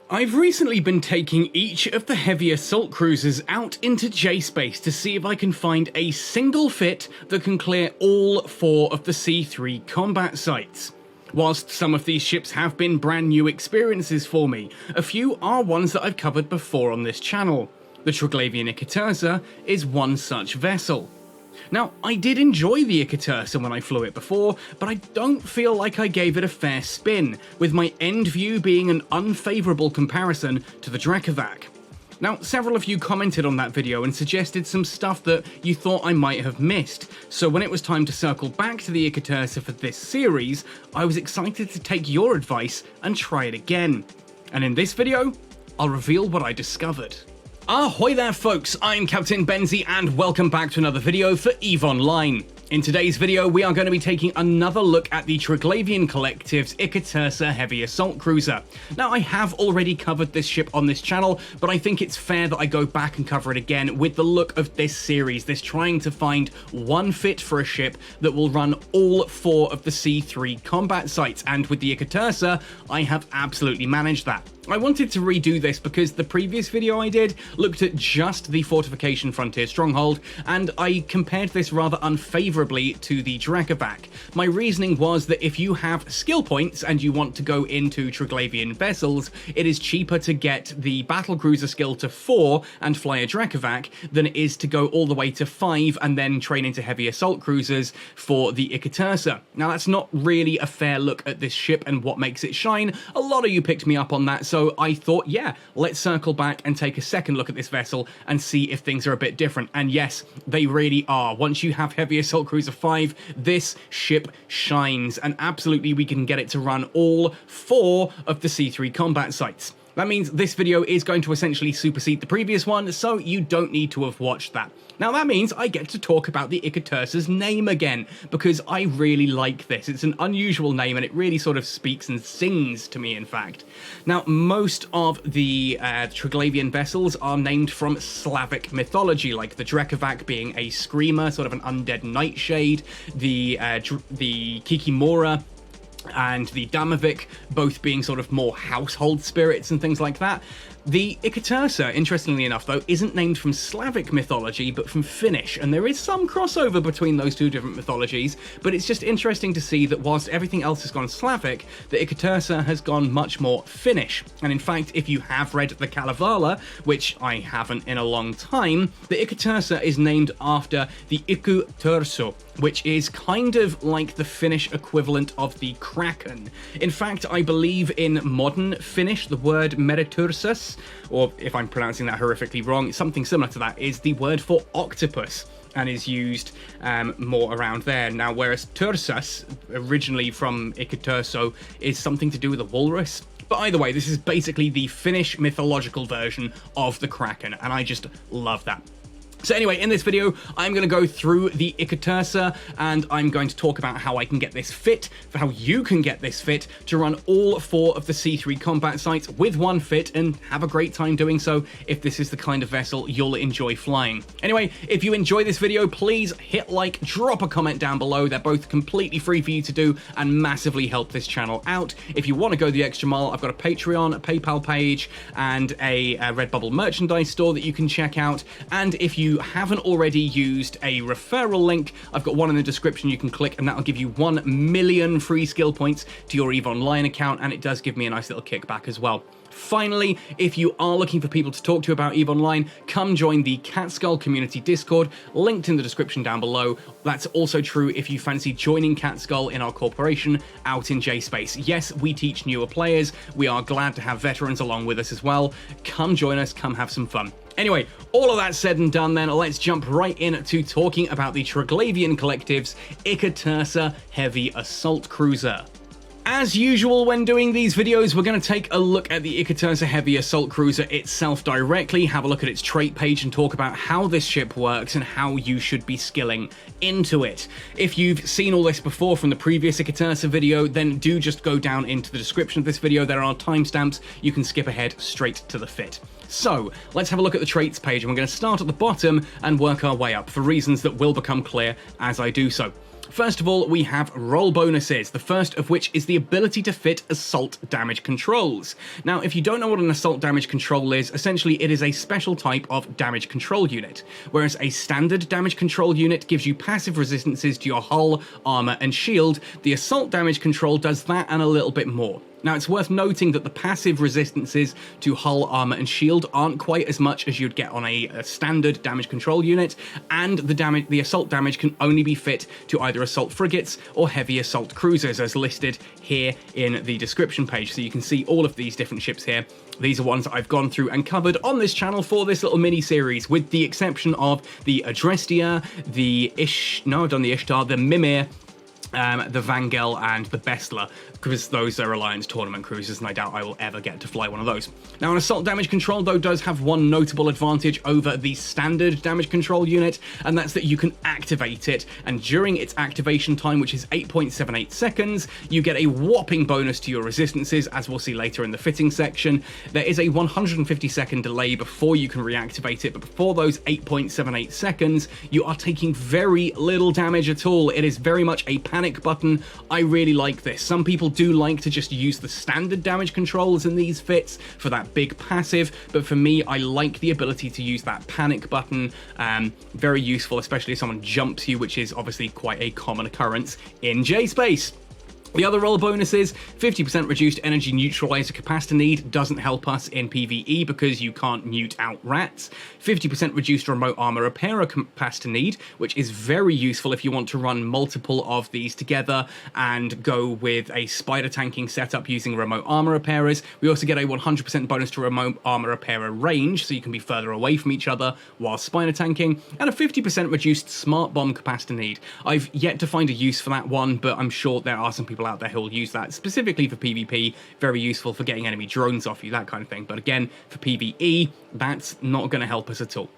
I've recently been taking each of the heavy assault cruisers out into J-Space to see if I can find a single fit that can clear all 4 of the C3 combat sites. Whilst some of these ships have been brand new experiences for me, a few are ones that I've covered before on this channel. The Triglavian Ikitursa is one such vessel. Now, I did enjoy the Ikitursa when I flew it before, but I don't feel like I gave it a fair spin, with my end view being an unfavourable comparison to the Drekavac. Now, several of you commented on that video and suggested some stuff that you thought I might have missed, so when it was time to circle back to the Ikitursa for this series, I was excited to take your advice and try it again. And in this video, I'll reveal what I discovered. Ahoy there folks, I'm Captain Benzie and welcome back to another video for EVE Online. In today's video we are going to be taking another look at the Triglavian Collective's Ikitursa Heavy Assault Cruiser. Now I have already covered this ship on this channel, but I think it's fair that I go back and cover it again with the look of this series, this trying to find one fit for a ship that will run all 4 of the C3 combat sites, and with the Ikitursa I have absolutely managed that. I wanted to redo this because the previous video I did looked at just the Fortification Frontier Stronghold, and I compared this rather unfavourably to the Drekavac. My reasoning was that if you have skill points and you want to go into Triglavian vessels, it is cheaper to get the Battlecruiser skill to 4 and fly a Drekavac than it is to go all the way to 5 and then train into heavy assault cruisers for the Ikitursa. Now that's not really a fair look at this ship and what makes it shine. A lot of you picked me up on that, so I thought, yeah, let's circle back and take a second look at this vessel and see if things are a bit different. And yes, they really are. Once you have Heavy Assault Cruiser 5, this ship shines, and absolutely we can get it to run all 4 of the C3 combat sites. That means this video is going to essentially supersede the previous one, so you don't need to have watched that. Now that means I get to talk about the Ikitursa's name again, because I really like this. It's an unusual name and it really sort of speaks and sings to me, in fact. Now, most of the Triglavian vessels are named from Slavic mythology, like the Drekavac being a screamer, sort of an undead nightshade, the Kikimora and the Damovic both being sort of more household spirits and things like that. The Ikitursa, interestingly enough though, isn't named from Slavic mythology, but from Finnish, and there is some crossover between those two different mythologies, but it's just interesting to see that whilst everything else has gone Slavic, the Ikitursa has gone much more Finnish. And in fact, if you have read the Kalevala, which I haven't in a long time, the Ikitursa is named after the Ikiturso, which is kind of like the Finnish equivalent of the Kraken. In fact, I believe in modern Finnish, the word Meritursus, or if I'm pronouncing that horrifically wrong, something similar to that, is the word for octopus, and is used more around there. Now, whereas Tursus, originally from Ikiturso, is something to do with a walrus. But either way, this is basically the Finnish mythological version of the Kraken, and I just love that. So anyway, in this video, I'm going to go through the Ikitursa, and I'm going to talk about how I can get this fit, for how you can get this fit to run all 4 of the C3 combat sites with one fit and have a great time doing so if this is the kind of vessel you'll enjoy flying. Anyway, if you enjoy this video, please hit like, drop a comment down below. They're both completely free for you to do and massively help this channel out. If you want to go the extra mile, I've got a Patreon, a PayPal page, and a Redbubble merchandise store that you can check out. And if you haven't already used a referral link, I've got one in the description you can click, and that'll give you 1 million free skill points to your EVE Online account, and it does give me a nice little kickback as well. Finally, if you are looking for people to talk to about EVE Online, come join the Catskull Community Discord, linked in the description down below. That's also true if you fancy joining Catskull in our corporation out in J-Space. Yes, we teach newer players. We are glad to have veterans along with us as well. Come join us, come have some fun. Anyway, all of that said and done then, let's jump right into talking about the Triglavian Collective's Ikitursa Heavy Assault Cruiser. As usual when doing these videos, we're going to take a look at the Ikitursa Heavy Assault Cruiser itself directly, have a look at its trait page and talk about how this ship works and how you should be skilling into it. If you've seen all this before from the previous Ikitursa video, then do just go down into the description of this video. There are timestamps. You can skip ahead straight to the fit. So, let's have a look at the traits page, and we're going to start at the bottom and work our way up for reasons that will become clear as I do so. First of all, we have roll bonuses, the first of which is the ability to fit assault damage controls. Now, if you don't know what an assault damage control is, essentially it is a special type of damage control unit, whereas a standard damage control unit gives you passive resistances to your hull, armor, and shield. The assault damage control does that and a little bit more. Now, it's worth noting that the passive resistances to hull, armor, and shield aren't quite as much as you'd get on a standard damage control unit, and the assault damage can only be fit to either assault frigates or heavy assault cruisers, as listed here in the description page. So you can see all of these different ships here. These are ones that I've gone through and covered on this channel for this little mini-series, with the exception of the Adrestia, the Ishtar, the Mimir, the Vangel, and the Bestla, because those are Alliance tournament cruisers, and I doubt I will ever get to fly one of those. Now, an assault damage control, though, does have one notable advantage over the standard damage control unit, and that's that you can activate it, and during its activation time, which is 8.78 seconds, you get a whopping bonus to your resistances, as we'll see later in the fitting section. There is a 150-second delay before you can reactivate it, but before those 8.78 seconds, you are taking very little damage at all. It is very much a panic button. I really like this. Some people do like to just use the standard damage controls in these fits for that big passive, but for me, I like the ability to use that panic button. Very useful, especially if someone jumps you, which is obviously quite a common occurrence in J-Space. The other roll bonuses, 50% reduced energy neutralizer capacitor need, doesn't help us in PvE because you can't mute out rats. 50% reduced remote armor repairer capacitor need, which is very useful if you want to run multiple of these together and go with a spider tanking setup using remote armor repairers. We also get a 100% bonus to remote armor repairer range, so you can be further away from each other while spider tanking, and a 50% reduced smart bomb capacitor need. I've yet to find a use for that one, but I'm sure there are some people out there who will use that specifically for PvP. Very useful for getting enemy drones off you, that kind of thing. But again, for PvE, that's not going to help us at all.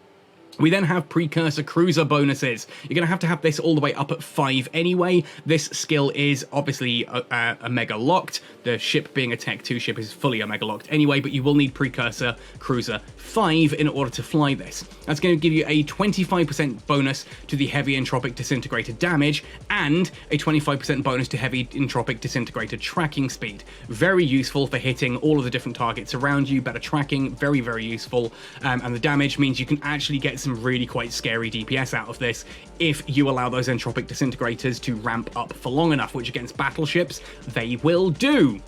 We then have Precursor Cruiser bonuses. You're going to have this all the way up at 5 anyway. This skill is obviously Omega locked. The ship being a Tech 2 ship is fully Omega locked anyway, but you will need Precursor Cruiser 5 in order to fly this. That's going to give you a 25% bonus to the Heavy Entropic Disintegrator damage and a 25% bonus to Heavy Entropic Disintegrator tracking speed. Very useful for hitting all of the different targets around you. Better tracking, very, very useful. And the damage means you can actually get some really quite scary DPS out of this if you allow those entropic disintegrators to ramp up for long enough, which against battleships they will do.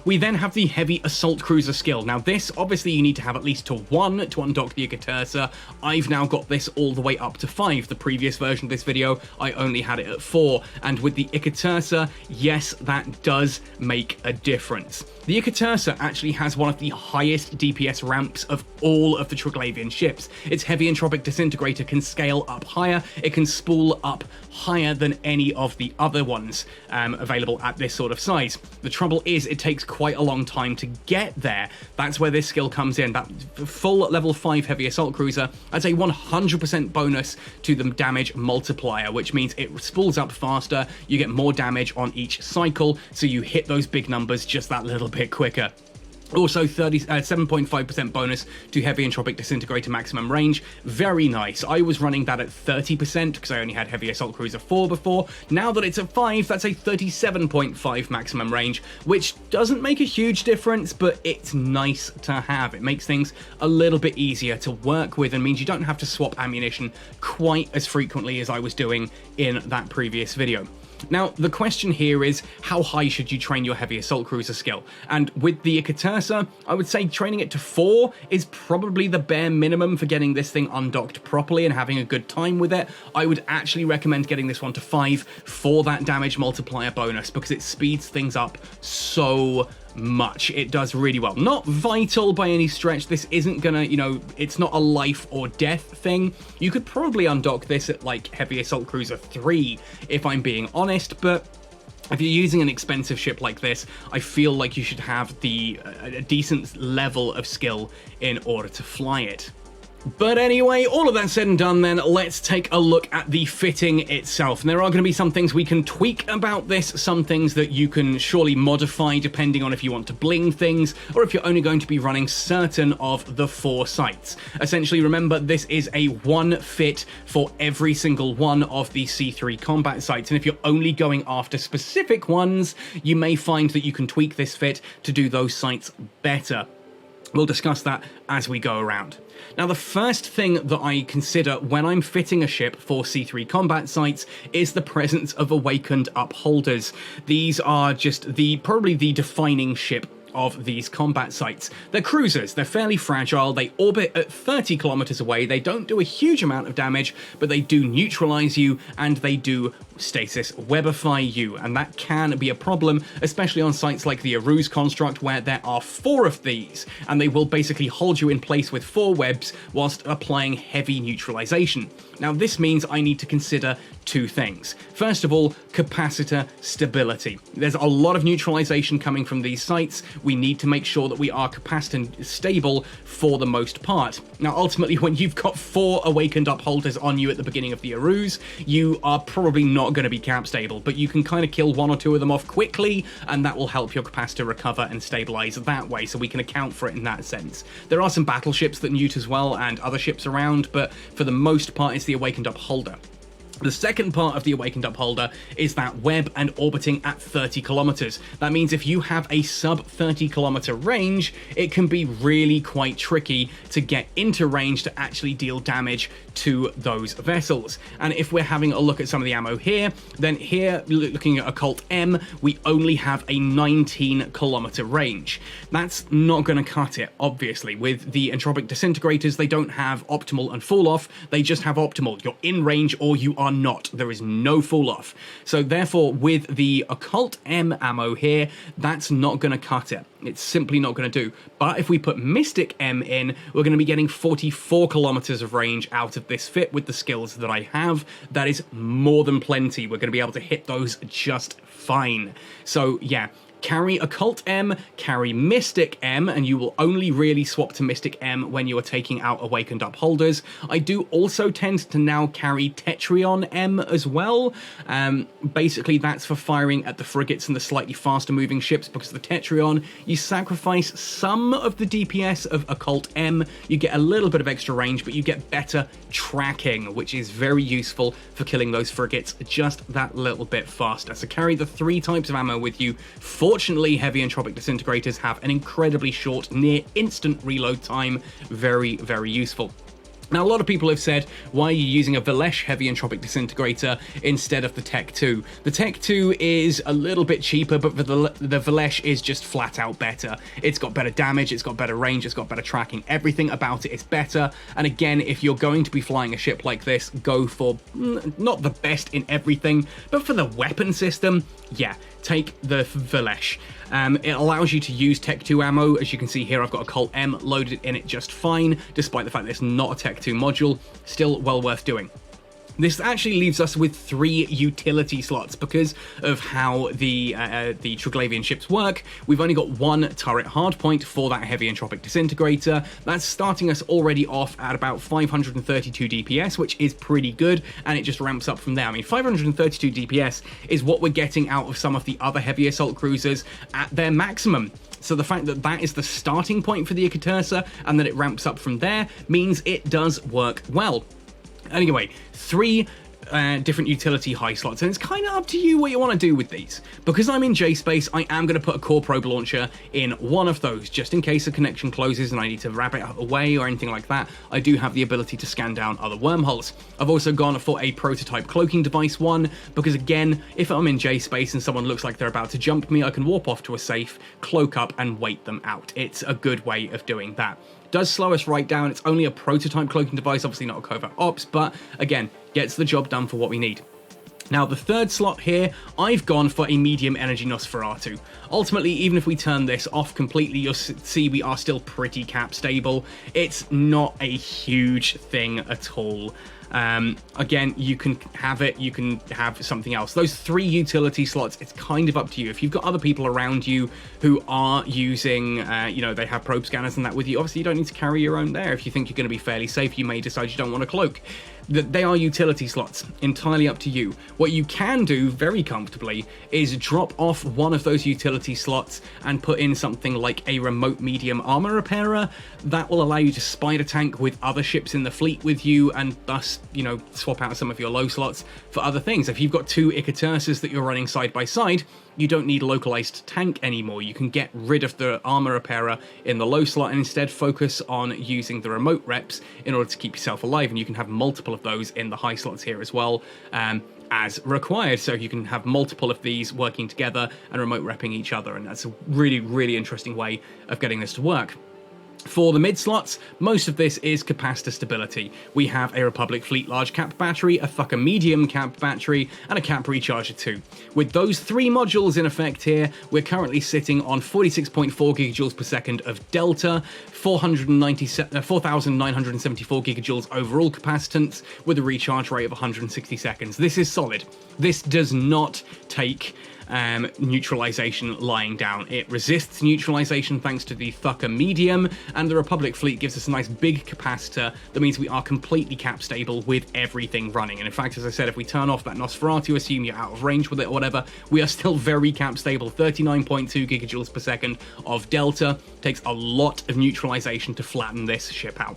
We then have the Heavy Assault Cruiser skill. Now this, obviously you need to have at least to 1 to undock the Ikitursa. I've now got this all the way up to 5. The previous version of this video, I only had it at 4. And with the Ikitursa, yes, that does make a difference. The Ikitursa actually has one of the highest DPS ramps of all of the Triglavian ships. Its Heavy Entropic Disintegrator can scale up higher. It can spool up higher than any of the other ones available at this sort of size. The trouble is it takes quite a long time to get there. That's where this skill comes in. That full level 5 Heavy Assault Cruiser adds a 100% bonus to the damage multiplier, which means it spools up faster, you get more damage on each cycle, so you hit those big numbers just that little bit quicker. Also, 7.5% bonus to Heavy Entropic Disintegrator maximum range. Very nice. I was running that at 30% because I only had Heavy Assault Cruiser 4 before. Now that it's at 5, that's a 37.5 maximum range, which doesn't make a huge difference, but it's nice to have. It makes things a little bit easier to work with and means you don't have to swap ammunition quite as frequently as I was doing in that previous video. Now, the question here is, how high should you train your Heavy Assault Cruiser skill? And with the Ikitursa, I would say training it to 4 is probably the bare minimum for getting this thing undocked properly and having a good time with it. I would actually recommend getting this one to 5 for that damage multiplier bonus, because it speeds things up so much. It does really well. Not vital by any stretch. This isn't gonna, it's not a life or death thing. You could probably undock this at like Heavy Assault Cruiser 3 if I'm being honest, but if you're using an expensive ship like this, I feel like you should have a decent level of skill in order to fly it. But anyway, all of that said and done then, let's take a look at the fitting itself. And there are going to be some things we can tweak about this, some things that you can surely modify depending on if you want to bling things, or if you're only going to be running certain of the 4 sights. Essentially, remember, this is a one fit for every single one of the C3 combat sights, and if you're only going after specific ones, you may find that you can tweak this fit to do those sights better. We'll discuss that as we go around. Now, the first thing that I consider when I'm fitting a ship for C3 combat sites is the presence of awakened upholders. These are just probably the defining ship of these combat sites. They're cruisers, they're fairly fragile, they orbit at 30 kilometers away, they don't do a huge amount of damage, but they do neutralize you, and they do stasis webify you, and that can be a problem, especially on sites like the Aru's construct, where there are 4 of these, and they will basically hold you in place with 4 webs whilst applying heavy neutralization. Now, this means I need to consider 2 things. First of all, capacitor stability. There's a lot of neutralization coming from these sites. We need to make sure that we are capacitor stable for the most part. Now, ultimately, when you've got 4 awakened upholders on you at the beginning of the Aru's, you are probably not going to be cap stable, but you can kind of kill 1 or 2 of them off quickly, and that will help your capacitor recover and stabilize that way, so we can account for it in that sense. There are some battleships that neut as well, and other ships around, but for the most part, it's the awakened upholder. The second part of the awakened upholder is that web and orbiting at 30 kilometers. That means if you have a sub 30 kilometer range, it can be really quite tricky to get into range to actually deal damage to those vessels. And if we're having a look at some of the ammo here, then here, looking at Occult M, we only have a 19 kilometer range. That's not going to cut it, obviously. With the Entropic Disintegrators, they don't have optimal and fall off, they just have optimal. You're in range or you are not. There is no fall off. So therefore, with the Occult M ammo here, that's not going to cut it. It's simply not going to do. But if we put Mystic M in, we're going to be getting 44 kilometers of range out of this fit with the skills that I have. That is more than plenty. We're going to be able to hit those just fine. So yeah, carry Occult M, carry Mystic M, and you will only really swap to Mystic M when you are taking out awakened upholders. I do also tend to now carry Tetryon M as well. Basically, that's for firing at the frigates and the slightly faster moving ships, because the Tetryon, you sacrifice some of the DPS of Occult M, you get a little bit of extra range, but you get better tracking, which is very useful for killing those frigates just that little bit faster. So carry the 3 types of ammo with you. Fortunately, heavy Entropic Disintegrators have an incredibly short, near instant reload time. Very, very useful. Now, a lot of people have said, why are you using a Veles heavy Entropic Disintegrator instead of the Tech 2? The Tech 2 is a little bit cheaper, but the Veles is just flat out better. It's got better damage, it's got better range, it's got better tracking. Everything about it is better. And again, if you're going to be flying a ship like this, go for not the best in everything, but for the weapon system, yeah, take the Veles. It allows you to use Tech 2 ammo. As you can see here, I've got a Occult M loaded in it just fine, despite the fact that it's not a Tech 2 module. Still well worth doing. This actually leaves us with 3 utility slots because of how the Triglavian ships work. We've only got 1 turret hardpoint for that heavy Entropic Disintegrator. That's starting us already off at about 532 DPS, which is pretty good, and it just ramps up from there. I mean, 532 DPS is what we're getting out of some of the other heavy assault cruisers at their maximum. So the fact that that is the starting point for the Ikitursa and that it ramps up from there means it does work well. Anyway, 3 different utility high slots, and it's kind of up to you what you want to do with these. Because I'm in J-Space, I am going to put a core probe launcher in one of those, just in case a connection closes and I need to wrap it away or anything like that. I do have the ability to scan down other wormholes. I've also gone for a prototype cloaking device one, because again, if I'm in J-Space and someone looks like they're about to jump me, I can warp off to a safe, cloak up, and wait them out. It's a good way of doing that. Does slow us right down. It's only a prototype cloaking device, obviously not a covert ops, but again, gets the job done for what we need. Now, the 3rd slot here, I've gone for a medium energy Nosferatu. Ultimately, even if we turn this off completely, you'll see we are still pretty cap stable. It's not a huge thing at all. Again, you can have it, you can have something else. Those 3 utility slots, it's kind of up to you. If you've got other people around you who are using, you know, they have probe scanners and that with you, obviously you don't need to carry your own there. If you think you're going to be fairly safe, you may decide you don't want to cloak. They are utility slots, entirely up to you. What you can do very comfortably is drop off one of those utility slots and put in something like a remote medium armor repairer. That will allow you to spider tank with other ships in the fleet with you, and thus, you know, swap out some of your low slots for other things. If you've got 2 Ikitursas that you're running side by side, you don't need localized tank anymore. You can get rid of the armor repairer in the low slot and instead focus on using the remote reps in order to keep yourself alive, and you can have multiple of those in the high slots here as well, as required. So you can have multiple of these working together and remote repping each other, and that's a really, really interesting way of getting this to work. For the mid slots, most of this is capacitor stability. We have a Republic Fleet large cap battery, a Thukker medium cap battery, and a cap recharger too. With those 3 modules in effect here, we're currently sitting on 46.4 gigajoules per second of delta, 4,974 gigajoules overall capacitance, with a recharge rate of 160 seconds. This is solid. This does not take neutralization lying down. It resists neutralization thanks to the Thukker medium, and the Republic fleet gives us a nice big capacitor that means we are completely cap stable with everything running. And in fact, as I said, if we turn off that Nosferatu, assume you're out of range with it or whatever, we are still very cap stable. 39.2 gigajoules per second of delta. Takes a lot of neutralization to flatten this ship out.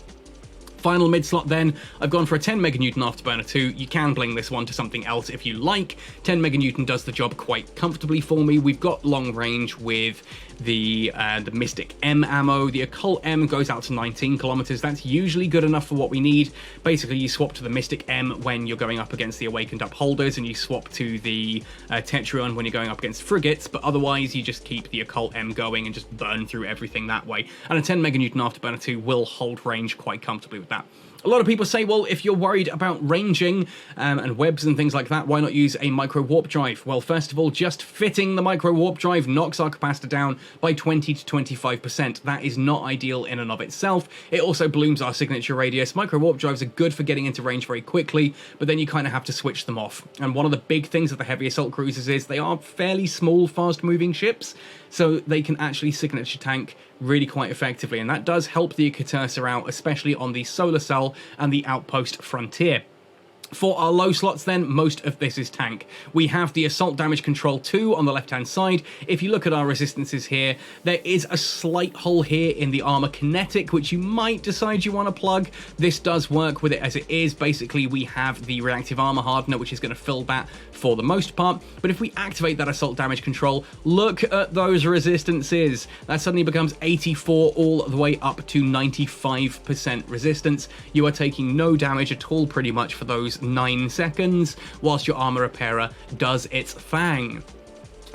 Final mid slot then, I've gone for a 10 meganewton Afterburner II. You can bling this one to something else if you like. 10 meganewton does the job quite comfortably for me. We've got long range with the Mystic M ammo. The Occult M goes out to 19 kilometers. That's usually good enough for what we need. Basically, you swap to the Mystic M when you're going up against the Awakened Upholders, and you swap to the Tetryon when you're going up against frigates, but otherwise you just keep the Occult M going and just burn through everything that way. And a 10 meganewton Afterburner II will hold range quite comfortably with that. A lot of people say, well, if you're worried about ranging and webs and things like that, why not use a micro warp drive? Well, first of all, just fitting the micro warp drive knocks our capacitor down by 20 to 25%. That is not ideal in and of itself. It also blooms our signature radius. Micro warp drives are good for getting into range very quickly, but then you kind of have to switch them off. And one of the big things of the heavy assault cruisers is they are fairly small, fast-moving ships, so they can actually signature tank really quite effectively, and that does help the Ikitursa out, especially on the solar cell and the outpost frontier. For our low slots then, most of this is tank. We have the Assault Damage Control 2 on the left-hand side. If you look at our resistances here, there is a slight hole here in the Armor Kinetic, which you might decide you want to plug. This does work with it as it is. Basically, we have the Reactive Armor Hardener, which is going to fill that for the most part. But if we activate that Assault Damage Control, look at those resistances. That suddenly becomes 84 all the way up to 95% resistance. You are taking no damage at all pretty much for those 9 seconds, whilst your armor repairer does its thing.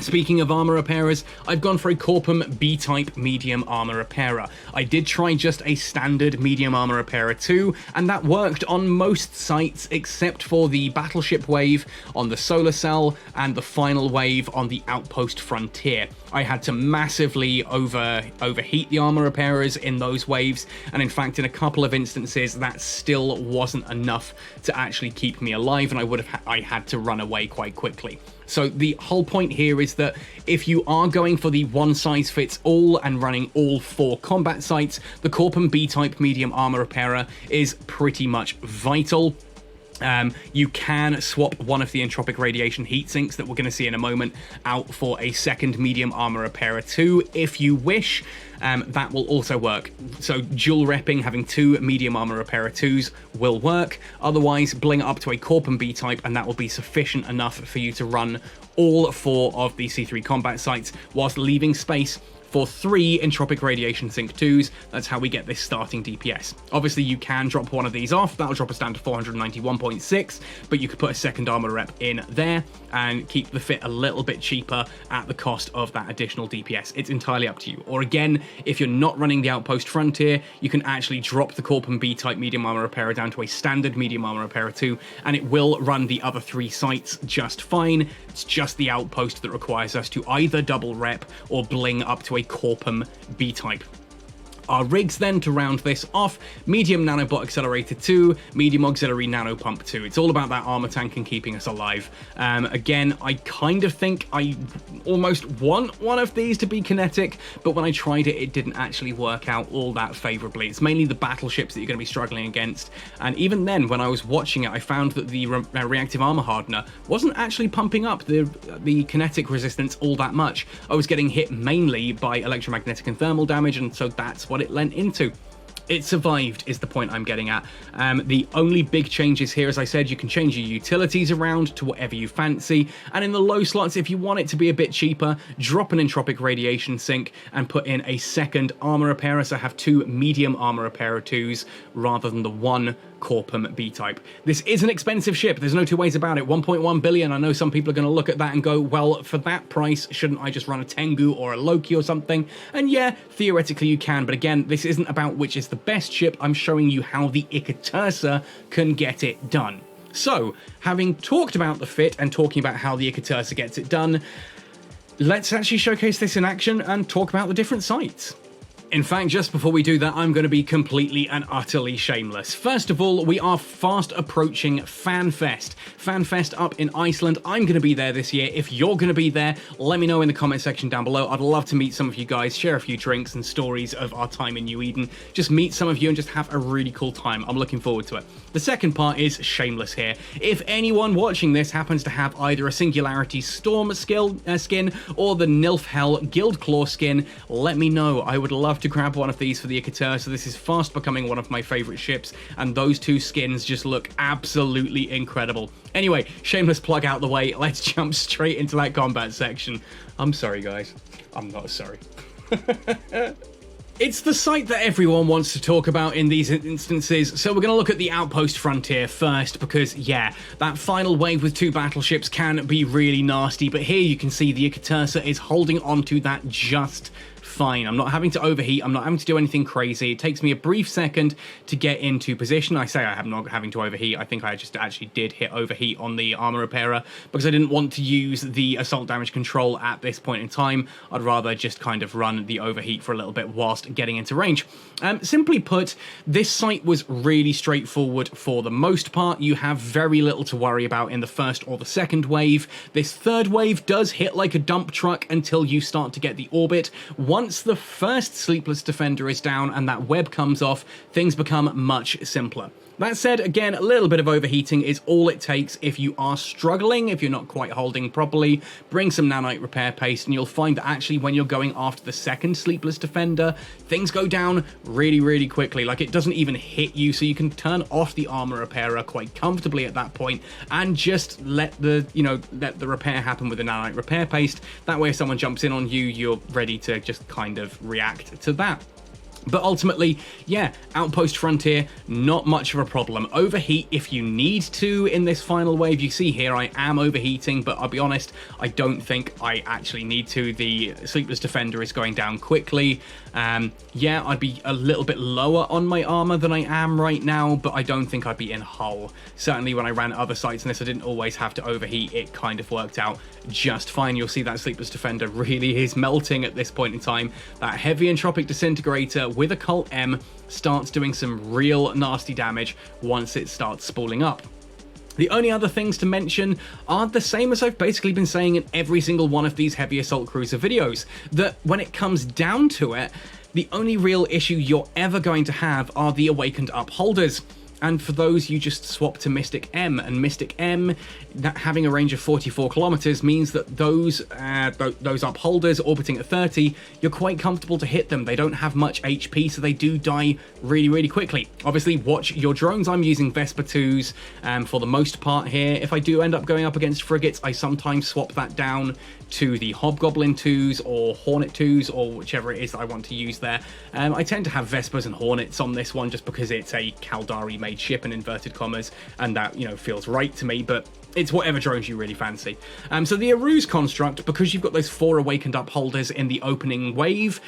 Speaking of armor repairers, I've gone for a Corpum B-type medium armor repairer. I did try just a standard medium armor repairer too, and that worked on most sites except for the battleship wave on the solar cell and the final wave on the outpost frontier. I had to massively overheat the armor repairers in those waves, and in fact in a couple of instances that still wasn't enough to actually keep me alive, and I had to run away quite quickly. So the whole point here is that if you are going for the one-size-fits-all and running all 4 combat sites, the Corpum B-type medium armor repairer is pretty much vital. You can swap one of the Entropic radiation heat sinks that we're going to see in a moment out for a second medium armor repairer too, if you wish. That will also work. So dual repping, having 2 medium armor repairer 2s will work. Otherwise, bling it up to a Corpum B type, and that will be sufficient enough for you to run all 4 of the C3 combat sites, whilst leaving space for 3 Entropic Radiation Sink 2s. That's how we get this starting DPS. Obviously, you can drop one of these off. That'll drop us down to 491.6, but you could put a second armor rep in there and keep the fit a little bit cheaper at the cost of that additional DPS. It's entirely up to you. Or again, if you're not running the Outpost Frontier, you can actually drop the Corpum B-type medium armor repairer down to a standard medium armor repairer 2, and it will run the other 3 sites just fine. It's just the Outpost that requires us to either double rep or bling up to a Corpum B-type. Our rigs then, to round this off: medium Nanobot Accelerator 2, medium auxiliary Nano Pump 2. It's all about that armor tank and keeping us alive. Again, I kind of think I almost want one of these to be kinetic, but when I tried it, it didn't actually work out all that favorably. It's mainly the battleships that you're going to be struggling against, and even then, when I was watching it, I found that the reactive armor hardener wasn't actually pumping up the kinetic resistance all that much. I was getting hit mainly by electromagnetic and thermal damage, and so that's what it lent into. It survived, is the point I'm getting at. The only big changes here, as I said, you can change your utilities around to whatever you fancy, and in the low slots, if you want it to be a bit cheaper, drop an Entropic radiation sink and put in a second armor repairer, so have 2 medium armor repairer 2s rather than the 1 Corpum B-type. This is an expensive ship, there's no two ways about it. 1.1 billion, I know some people are going to look at that and go, well, for that price, shouldn't I just run a Tengu or a Loki or something? And yeah, theoretically you can, but again, this isn't about which is the best ship, I'm showing you how the Ikitursa can get it done. So, having talked about the fit and talking about how the Ikitursa gets it done, let's actually showcase this in action and talk about the different sites. In fact, just before we do that, I'm going to be completely and utterly shameless. First of all, we are fast approaching FanFest. FanFest up in Iceland. I'm going to be there this year. If you're going to be there, let me know in the comment section down below. I'd love to meet some of you guys, share a few drinks and stories of our time in New Eden. Just meet some of you and just have a really cool time. I'm looking forward to it. The second part is shameless here. If anyone watching this happens to have either a Singularity Storm skin or the Nilfhel Guildclaw skin, let me know. I would love to grab one of these for the Ikitursa. This is fast becoming one of my favorite ships, and those 2 skins just look absolutely incredible. Anyway, shameless plug out the way, let's jump straight into that combat section. I'm sorry, guys. I'm not sorry. It's the site that everyone wants to talk about in these instances, so we're going to look at the Outpost Frontier first, because yeah, that final wave with 2 battleships can be really nasty, but here you can see the Ikitursa is holding on to that just fine. I'm not having to overheat, I'm not having to do anything crazy. It takes me a brief second to get into position. I say I'm not having to overheat, I think I just actually did hit overheat on the armor repairer because I didn't want to use the assault damage control at this point in time. I'd rather just kind of run the overheat for a little bit whilst getting into range. Simply put, this site was really straightforward for the most part. You have very little to worry about in the first or the second wave. This third wave does hit like a dump truck until you start to get the orbit. Once the first Sleepless Defender is down and that web comes off, things become much simpler. That said, again, a little bit of overheating is all it takes. If you are struggling, if you're not quite holding properly, bring some Nanite Repair Paste, and you'll find that actually when you're going after the second Sleepless Defender, things go down really, really quickly. Like, it doesn't even hit you, so you can turn off the armor repairer quite comfortably at that point and just let the repair happen with the Nanite Repair Paste. That way, if someone jumps in on you, you're ready to just kind of react to that. But ultimately, yeah, Outpost Frontier, not much of a problem. Overheat if you need to in this final wave. You see here I am overheating, but I'll be honest, I don't think I actually need to. The Sleepless Defender is going down quickly. Yeah, I'd be a little bit lower on my armor than I am right now, but I don't think I'd be in hull. Certainly when I ran other sites in this, I didn't always have to overheat. It kind of worked out just fine. You'll see that Sleepless Defender really is melting at this point in time. That heavy Entropic Disintegrator with Occult M starts doing some real nasty damage once it starts spooling up. The only other things to mention are the same as I've basically been saying in every single one of these heavy assault cruiser videos, that when it comes down to it, the only real issue you're ever going to have are the awakened upholders. And for those, you just swap to Mystic M, and Mystic M, that having a range of 44 kilometers means that those upholders orbiting at 30, you're quite comfortable to hit them. They don't have much HP, so they do die really, really quickly. Obviously, watch your drones. I'm using Vespa IIs for the most part here. If I do end up going up against frigates, I sometimes swap that down to the Hobgoblin IIs or Hornet IIs, or whichever it is that I want to use there. I tend to have Vespas and Hornets on this one just because it's a Caldari made ship in inverted commas, and that, you know, feels right to me, but it's whatever drones you really fancy. So the Aruse construct, because you've got those 4 awakened upholders in the opening wave,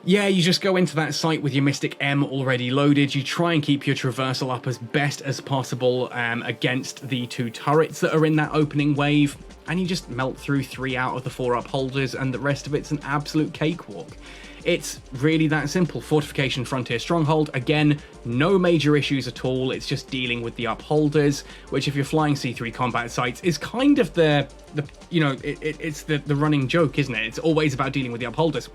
yeah, you just go into that site with your Mystic M already loaded. You try and keep your traversal up as best as possible against the 2 turrets that are in that opening wave, and you just melt through 3 out of the 4 upholders, and the rest of it's an absolute cakewalk. It's really that simple. Fortification, frontier, stronghold. Again, no major issues at all. It's just dealing with the upholders, which if you're flying C3 combat sites is kind of it's the running joke, isn't it? It's always about dealing with the upholders.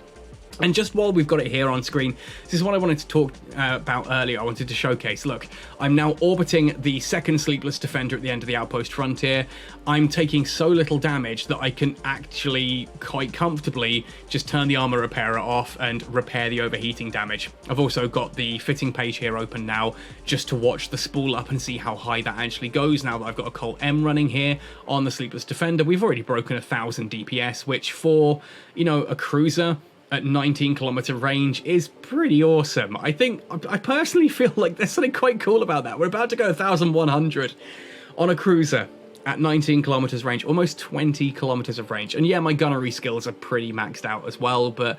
And just while we've got it here on screen, this is what I wanted to talk about earlier. I wanted to showcase, look, I'm now orbiting the second Sleepless Defender at the end of the Outpost Frontier. I'm taking so little damage that I can actually quite comfortably just turn the armor repairer off and repair the overheating damage. I've also got the fitting page here open now just to watch the spool up and see how high that actually goes now that I've got Occult M running here on the Sleepless Defender. We've already broken 1,000 DPS, which for, a cruiser at 19 kilometer range is pretty awesome. I personally feel like there's something quite cool about that. We're about to go 1,100 on a cruiser at 19 kilometers range, almost 20 kilometers of range. And yeah, my gunnery skills are pretty maxed out as well, but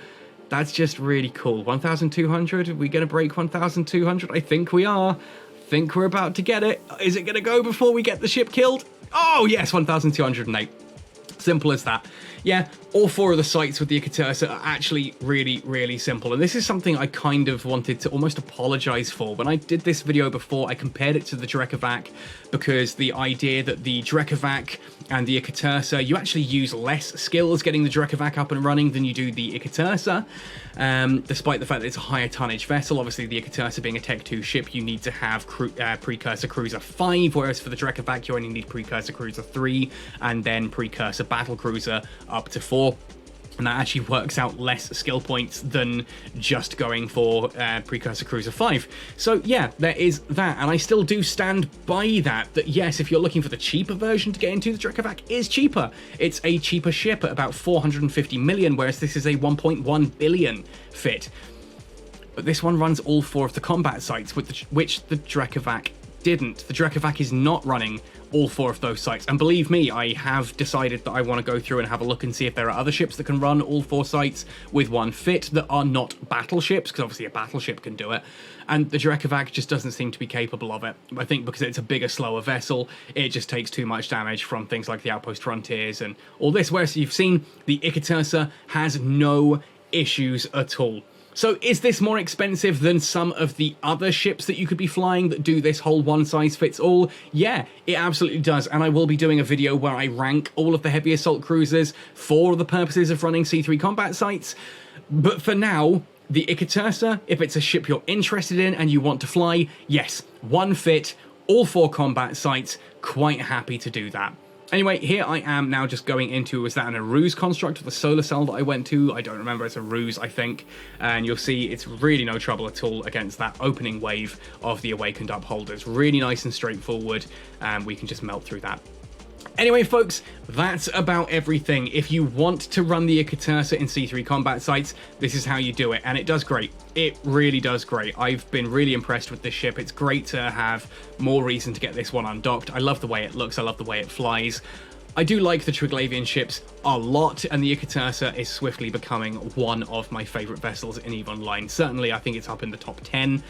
that's just really cool. 1,200? Are we going to break 1,200? I think we are. I think we're about to get it. Is it going to go before we get the ship killed? Oh yes, 1,208. Simple as that. Yeah, all 4 of the sites with the Ikitursa are actually really, really simple. And this is something I kind of wanted to almost apologize for. When I did this video before, I compared it to the Drekavac because the idea that the Drekavac and the Ikitursa, you actually use less skills getting the Drekavac up and running than you do the Ikitursa. Despite the fact that it's a higher tonnage vessel, obviously the Ikitursa being a Tech 2 ship, you need to have Precursor Cruiser 5, whereas for the Drekavac you only need Precursor Cruiser 3 and then Precursor Battle Cruiser up to 4. And that actually works out less skill points than just going for Precursor Cruiser 5. So yeah, there is that, and I still do stand by that yes, if you're looking for the cheaper version to get into, the Drekavac is cheaper. It's a cheaper ship at about 450 million, whereas this is a 1.1 billion fit. But this one runs all 4 of the combat sites, which the Drekavac didn't. The Drekavac is not running all 4 of those sites, and believe me, I have decided that I want to go through and have a look and see if there are other ships that can run all 4 sites with one fit that are not battleships, because obviously a battleship can do it, and the Drekavac just doesn't seem to be capable of it. I think because it's a bigger, slower vessel, it just takes too much damage from things like the Outpost Frontiers and all this, whereas you've seen the Ikitursa has no issues at all. So is this more expensive than some of the other ships that you could be flying that do this whole one-size-fits-all? Yeah, it absolutely does, and I will be doing a video where I rank all of the heavy assault cruisers for the purposes of running C3 combat sites. But for now, the Ikitursa, if it's a ship you're interested in and you want to fly, yes, one fit, all 4 combat sites, quite happy to do that. Anyway, here I am now just going into, was that an Aruse construct, the solar cell that I went to? I don't remember, it's a Ruse, I think. And you'll see it's really no trouble at all against that opening wave of the Awakened Upholders. Really nice and straightforward, and we can just melt through that. Anyway, folks, that's about everything. If you want to run the Ikitursa in C3 combat sites, this is how you do it, and it does great. It really does great. I've been really impressed with this ship. It's great to have more reason to get this one undocked. I love the way it looks. I love the way it flies. I do like the Triglavian ships a lot, and the Ikitursa is swiftly becoming one of my favourite vessels in EVE Online. Certainly, I think it's up in the top 10.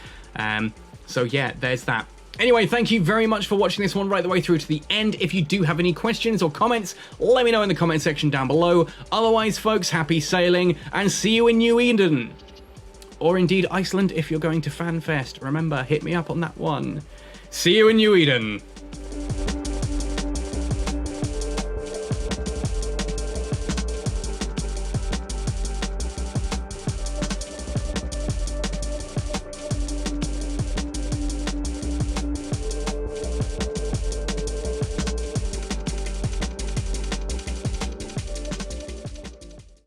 So yeah, there's that. Anyway, thank you very much for watching this one right the way through to the end. If you do have any questions or comments, let me know in the comment section down below. Otherwise, folks, happy sailing, and see you in New Eden. Or indeed Iceland if you're going to FanFest. Remember, hit me up on that one. See you in New Eden.